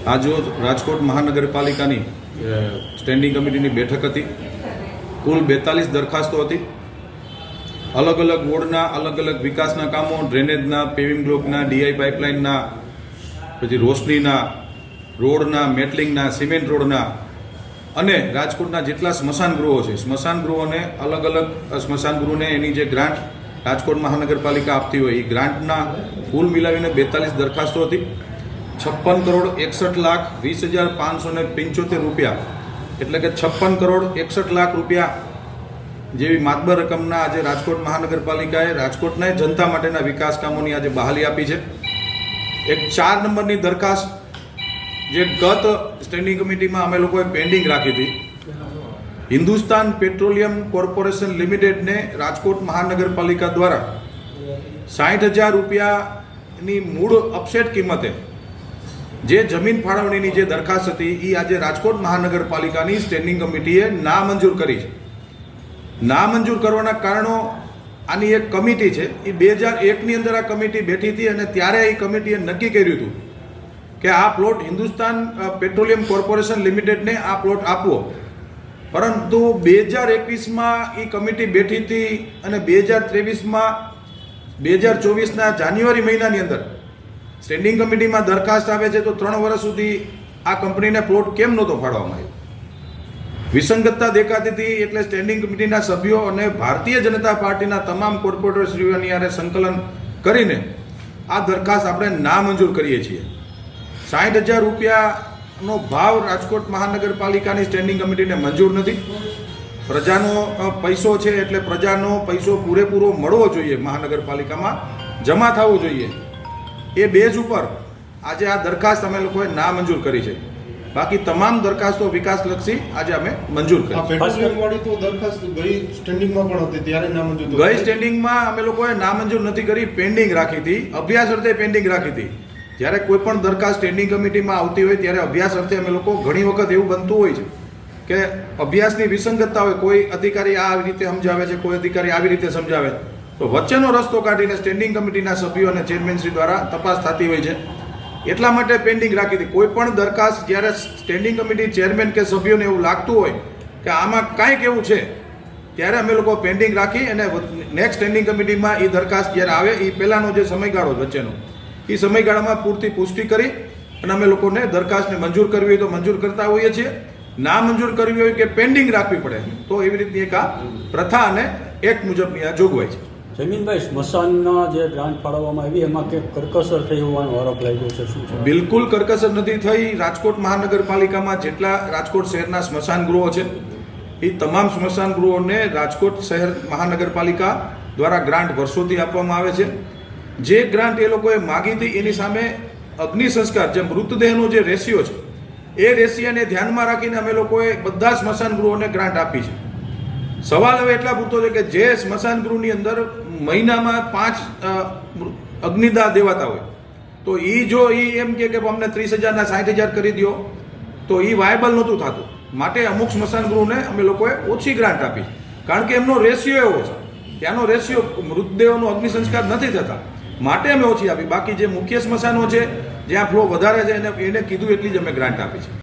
આજો રાજકોટ મહાનગરપાલિકાની સ્ટેન્ડિંગ કમિટીની બેઠક હતી. કુલ 42 દરખાસ્તો હતી. અલગ અલગ વોર્ડના અલગ અલગ વિકાસના કામો, ડ્રેનેજના, પેવિંગ બ્લોકના, ડીઆઈ પાઇપલાઇનના, પછી રોશનીના, રોડના, મેટલિંગના, સિમેન્ટ રોડના અને રાજકોટના જેટલા સ્મશાન ગૃહો છે, સ્મશાન ગૃહોને અલગ અલગ સ્મશાન ગૃહોને એની જે ગ્રાન્ટ રાજકોટ મહાનગરપાલિકા આપતી હોય એ ગ્રાન્ટના કુલ મિલાવીને 42 દરખાસ્તો હતી. 56,61,20,575 રૂપિયા, એટલે કે 56,61,61,00,000 રૂપિયા જેવી માતબર રકમના આજે રાજકોટ મહાનગરપાલિકાએ રાજકોટના જનતા માટેના વિકાસ કામોની આજે બહાલી આપી છે. એક 4 નંબરની દરખાસ્ત જે ગત સ્ટેન્ડિંગ કમિટીમાં અમે લોકોએ પેન્ડિંગ રાખી હતી, હિન્દુસ્તાન પેટ્રોલિયમ કોર્પોરેશન લિમિટેડને રાજકોટ મહાનગરપાલિકા દ્વારા 60,000 રૂપિયાની મૂળ અપસેટ કિંમતે જે જમીન ફાળવણીની જે દરખાસ્ત હતી એ આજે રાજકોટ મહાનગરપાલિકાની સ્ટેન્ડિંગ કમિટીએ નામંજૂર કરી છે. નામંજૂર કરવાના કારણો, આની એક કમિટી છે, એ 2001ની અંદર આ કમિટી બેઠી હતી અને ત્યારે એ કમિટીએ નક્કી કર્યું હતું કે આ પ્લોટ હિન્દુસ્તાન પેટ્રોલિયમ કોર્પોરેશન લિમિટેડને આ પ્લોટ આપવો. પરંતુ 2021માં એ કમિટી બેઠી હતી અને 2024ના જાન્યુઆરી મહિનાની અંદર સ્ટેન્ડિંગ કમિટીમાં દરખાસ્ત આવે છે તો 3 વર્ષ સુધી આ કંપનીને પ્લોટ કેમ નહોતો ફાળવવામાં આવ્યો? વિસંગતતા દેખાતી હતી. એટલે સ્ટેન્ડિંગ કમિટીના સભ્યો અને ભારતીય જનતા પાર્ટીના તમામ કોર્પોરેટરશ્રીઓની આરે સંકલન કરીને આ દરખાસ્ત આપણે નામંજૂર કરીએ છીએ. 60,000 રૂપિયાનો ભાવ રાજકોટ મહાનગરપાલિકાની સ્ટેન્ડિંગ કમિટીને મંજૂર નથી. પ્રજાનો પૈસો છે એટલે પ્રજાનો પૈસો પૂરેપૂરો મળવો જોઈએ, મહાનગરપાલિકામાં જમા થવો જોઈએ. એ બેઝ ઉપર આજે આ દરખાસ્ત અમે લોકોએ નામંજૂર કરી છે. બાકી તમામ દરખાસ્તો વિકાસલક્ષી આજે અમે મંજૂર કરી. ગઈ સ્ટેન્ડિંગમાં અમે લોકોએ નામંજૂર નથી કરી, પેન્ડિંગ રાખી હતી, અભ્યાસ અર્થે પેન્ડિંગ રાખી હતી. જ્યારે કોઈ પણ દરખાસ્ત સ્ટેન્ડિંગ કમિટીમાં આવતી હોય ત્યારે અભ્યાસ અર્થે અમે લોકો ઘણી વખત એવું બનતું હોય છે કે અભ્યાસની વિસંગતતા હોય, કોઈ અધિકારી આ રીતે સમજાવે છે, કોઈ અધિકારી આવી રીતે સમજાવે, તો વચ્ચેનો રસ્તો કાઢીને સ્ટેન્ડિંગ કમિટીના સભ્યો અને ચેરમેનશ્રી દ્વારા તપાસ થતી હોય છે. એટલા માટે પેન્ડિંગ રાખી હતી. કોઈ પણ દરખાસ્ત જ્યારે સ્ટેન્ડિંગ કમિટી ચેરમેન કે સભ્યોને એવું લાગતું હોય કે આમાં કાંઈક એવું છે, ત્યારે અમે લોકો પેન્ડિંગ રાખી અને નેક્સ્ટ સ્ટેન્ડિંગ કમિટીમાં એ દરખાસ્ત જ્યારે આવે એ પહેલાંનો જે સમયગાળો વચ્ચેનો એ સમયગાળામાં પૂરતી પુષ્ટિ કરી અને અમે લોકોને દરખાસ્તને મંજૂર કરવી હોય તો મંજૂર કરતા હોઈએ છીએ. ના મંજૂર કરવી હોય કે પેન્ડિંગ રાખવી પડે તો એવી રીતની એક આ પ્રથા અને એક્ટ મુજબની આ જોગવાઈ છે. જમીનભાઈ, સ્મશાનના જે ગ્રાન્ટ ફાળવવામાં આવી એમાં કે કરકસર થઈ હોવાનો આરોપ લાગ્યો છે, શું છે? બિલકુલ કરકસર નથી થઈ. રાજકોટ મહાનગરપાલિકામાં જેટલા રાજકોટ શહેરના સ્મશાન ગૃહો છે એ તમામ સ્મશાન ગૃહોને રાજકોટ શહેર મહાનગરપાલિકા દ્વારા ગ્રાન્ટ વર્ષોથી આપવામાં આવે છે. જે ગ્રાન્ટ એ લોકોએ માગી હતી એની સામે અગ્નિ સંસ્કાર, જે મૃતદેહનો જે રેશિયો છે એ રેશિયાને ધ્યાનમાં રાખીને અમે લોકોએ બધા સ્મશાન ગૃહોને ગ્રાન્ટ આપી છે. સવાલ હવે એટલા પૂરતો છે કે જે સ્મશાન ગૃહની અંદર મહિનામાં 5 અગ્નિદાહ દેવાતા હોય તો એ જો એમ કે અમને 30,000 ના 60,000 કરી દો તો એ વાયબલ નહોતું થતું. માટે અમુક સ્મશાન ગૃહને અમે લોકોએ ઓછી ગ્રાન્ટ આપી, કારણ કે એમનો રેશિયો એવો છે, ત્યાંનો રેશિયો મૃતદેહોનો અગ્નિ સંસ્કાર નથી થતા, માટે અમે ઓછી આપી. બાકી જે મુખ્ય સ્મશાનો છે જ્યાં ફ્લો વધારે છે એને કીધું એટલી જ અમે ગ્રાન્ટ આપી છે.